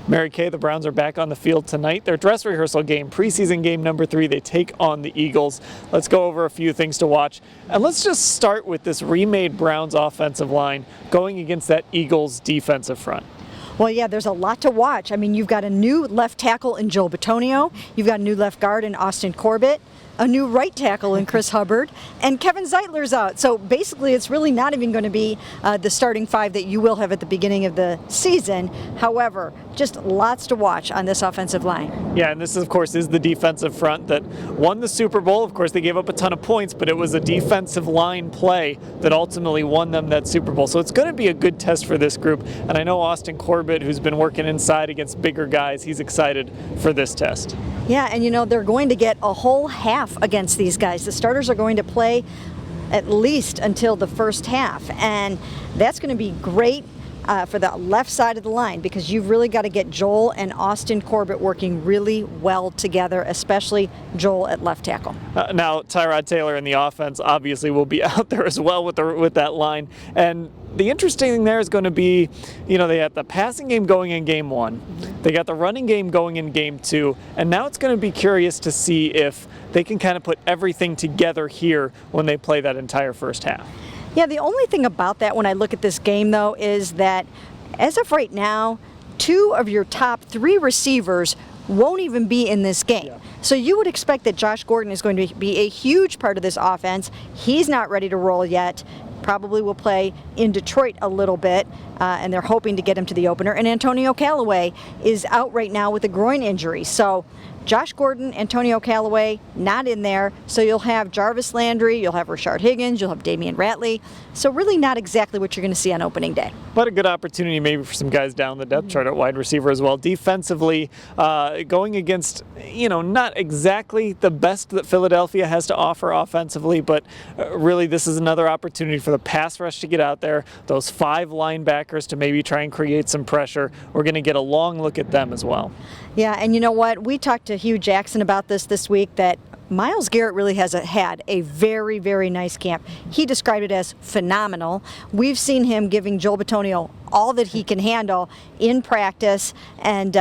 Mary Kay, the Browns are back on the field tonight. Their dress rehearsal game, preseason game number 3, they take on the Eagles. Let's go over a few things to watch. And let's just start with this remade Browns offensive line going against that Eagles defensive front. Well, yeah, there's a lot to watch. I mean, you've got a new left tackle in Joel Bitonio. You've got a new left guard in Austin Corbett, a new right tackle in Chris Hubbard, and Kevin Zeitler's out. So basically, it's really not even going to be the starting 5 that you will have at the beginning of the season. However, just lots to watch on this offensive line. Yeah, and this, of course, is the defensive front that won the Super Bowl. Of course, they gave up a ton of points, but it was a defensive line play that ultimately won them that Super Bowl. So it's going to be a good test for this group. And I know Austin Corbett, who's been working inside against bigger guys, he's excited for this test. Yeah, and you know, they're going to get a whole half against these guys. The starters are going to play at least until the first half, and that's going to be great for the left side of the line, because you've really got to get Joel and Austin Corbett working really well together, especially Joel at left tackle. Now, Tyrod Taylor in the offense obviously will be out there as well with that line. And the interesting thing there is going to be, you know, they had the passing game going in game 1. They got the running game going in game 2. And now it's going to be curious to see if they can kind of put everything together here when they play that entire first half. Yeah, the only thing about that when I look at this game, though, is that as of right now, 2 of your top 3 receivers won't even be in this game. Yeah. So you would expect that Josh Gordon is going to be a huge part of this offense. He's not ready to roll yet. Probably will play in Detroit a little bit, and they're hoping to get him to the opener. And Antonio Callaway is out right now with a groin injury. So Josh Gordon, Antonio Callaway, not in there. So you'll have Jarvis Landry, you'll have Rashard Higgins, you'll have Damian Ratley. So really not exactly what you're going to see on opening day. But a good opportunity maybe for some guys down the depth chart at wide receiver as well. Defensively, going against, you know, not exactly the best that Philadelphia has to offer offensively, but really this is another opportunity for the pass rush to get out there, those 5 linebackers to maybe try and create some pressure. We're going to get a long look at them as well. Yeah, and you know what? We talked to Hugh Jackson about this week, that Myles Garrett really has had a very, very nice camp. He described it as phenomenal. We've seen him giving Joel Bitonio all that he can handle in practice, and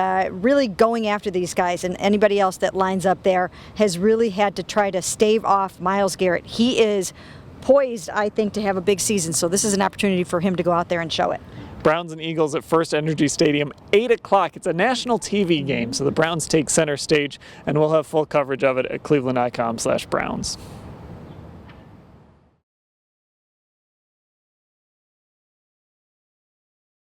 really going after these guys, and anybody else that lines up there has really had to try to stave off Myles Garrett. He is poised, I think, to have a big season, so this is an opportunity for him to go out there and show it. Browns and Eagles at FirstEnergy Stadium, 8 o'clock. It's a national TV game, so the Browns take center stage, and we'll have full coverage of it at cleveland.com/Browns.